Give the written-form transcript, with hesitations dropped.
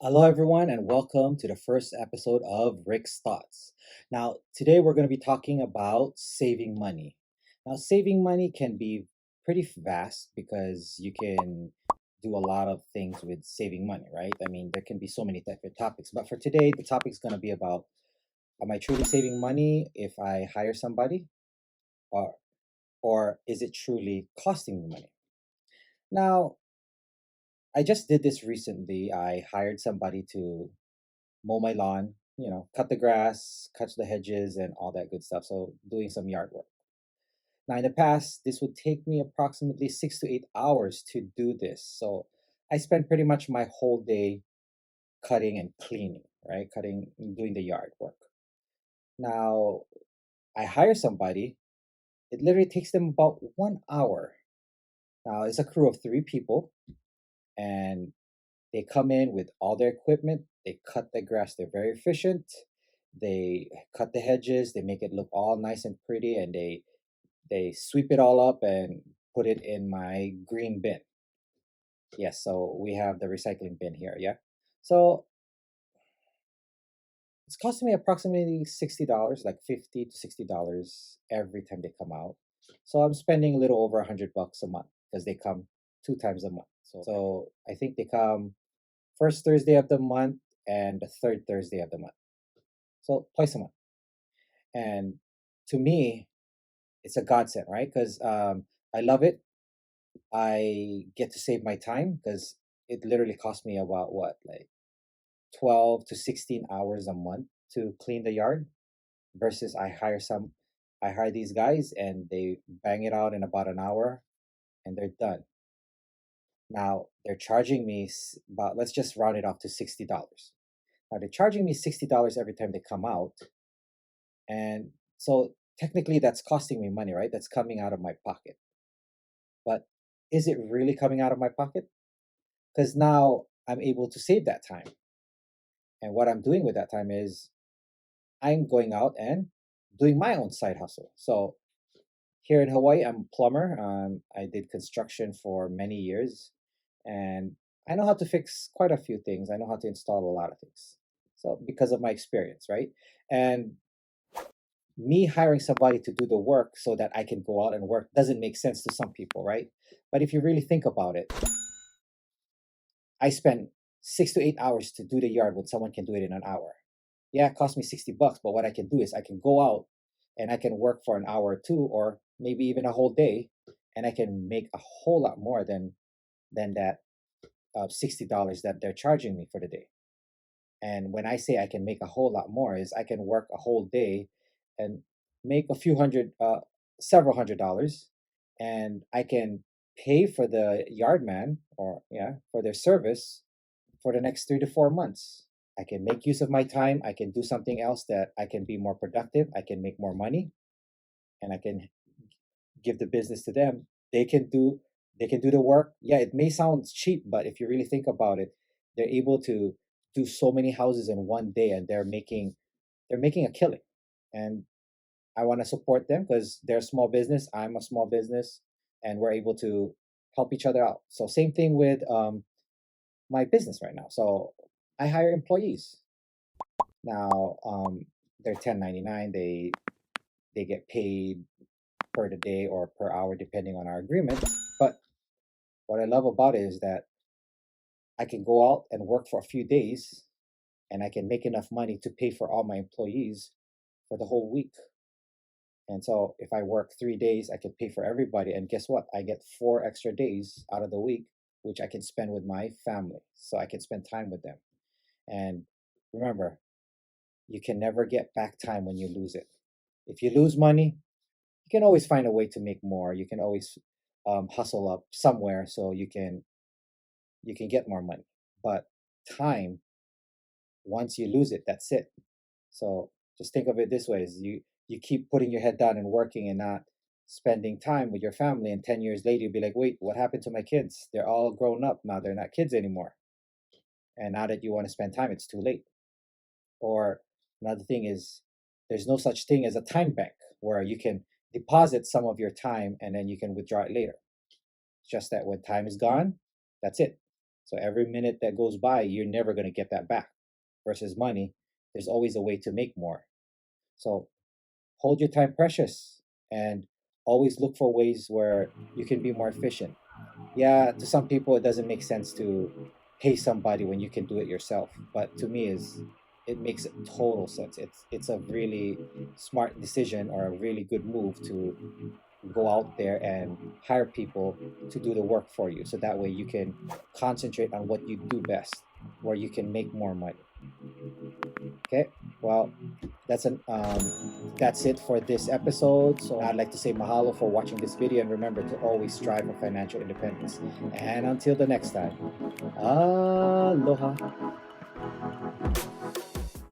Hello, everyone, and welcome to the first episode of Rick's Thoughts. Now, today we're going to be talking about saving money. Now, saving money can be pretty vast because you can do a lot of things with saving money, right? I mean, there can be so many different topics, but for today, the topic is going to be about, am I truly saving money if I hire somebody, or, or is it truly costing me money? Now, I just did this recently. I hired somebody to mow my lawn, cut the grass, cut the hedges, and all that good stuff. So, doing some yard work. Now, in the past, this would take me approximately 6 to 8 hours to do this. So, I spent pretty much my whole day cutting and cleaning, right? Cutting, doing the yard work. Now, I hire somebody, it literally takes them about 1 hour. Now, it's a crew of 3 people, and they come in with all their equipment. They cut the grass. They're very efficient. They cut the hedges. They make it look all nice and pretty, and they sweep it all up and put it in my green bin. Yes, so we have the recycling bin here. Yeah, so it's costing me approximately $60, like $50 to $60 every time they come out. So I'm spending a little over $100 a month because they come 2 times a month. So I think they come first Thursday of the month and the third Thursday of the month. So twice a month. And to me, it's a godsend, right? Because I love it. I get to save my time because it literally costs me about what, like 12 to 16 hours a month to clean the yard versus I hire these guys and they bang it out in about an hour and they're done. Now they're charging me about, let's just round it off to $60. Now they're charging me $60 every time they come out. And so technically that's costing me money, right? That's coming out of my pocket. But is it really coming out of my pocket? Because now I'm able to save that time. And what I'm doing with that time is I'm going out and doing my own side hustle. So here in Hawaii, I'm a plumber. I did construction for many years, and I know how to fix quite a few things. I know how to install a lot of things. So because of my experience, right? And me hiring somebody to do the work so that I can go out and work doesn't make sense to some people, right? But if you really think about it, I spend 6 to 8 hours to do the yard when someone can do it in an hour. Yeah, it cost me $60, but what I can do is I can go out and I can work for an hour or two, or maybe even a whole day, and I can make a whole lot more than that $60 that they're charging me for the day. And when I say I can make a whole lot more, is I can work a whole day and make a few hundred, several $100s, and I can pay for the yard man or yeah for their service for the next 3 to 4 months. I can make use of my time. I can do something else that I can be more productive. I can make more money, and I can give the business to them. They can do the work. Yeah, it may sound cheap, but if you really think about it, they're able to do so many houses in one day, and they're making a killing. And I want to support them because they're a small business. I'm a small business, and we're able to help each other out. So same thing with my business right now. So I hire employees now. They're 1099. They get paid per the day or per hour depending on our agreement. But what I love about it is that I can go out and work for a few days, and I can make enough money to pay for all my employees for the whole week. And so if I work 3 days, I can pay for everybody. And guess what? I get 4 extra days out of the week, which I can spend with my family. So I can spend time with them. And remember, you can never get back time when you lose it. If you lose money, you can always find a way to make more. You can always hustle up somewhere so you can get more money. But time, once you lose it, that's it. So just think of it this way: is you keep putting your head down and working and not spending time with your family, and 10 years later you'll be like, wait, what happened to my kids? They're all grown up now. They're not kids anymore. And now that you want to spend time, it's too late. Or another thing is, there's no such thing as a time bank where you can deposit some of your time and then you can withdraw it later. It's just that when time is gone, that's it. So every minute that goes by, you're never going to get that back. Versus money, there's always a way to make more. So hold your time precious and always look for ways where you can be more efficient. Yeah, to some people it doesn't make sense to pay somebody when you can do it yourself, but to me is it makes total sense. It's a really smart decision or a really good move to go out there and hire people to do the work for you, so that way you can concentrate on what you do best, where you can make more money. Okay, well, that's it for this episode. So I'd like to say mahalo for watching this video, and remember to always strive for financial independence. And until the next time, aloha.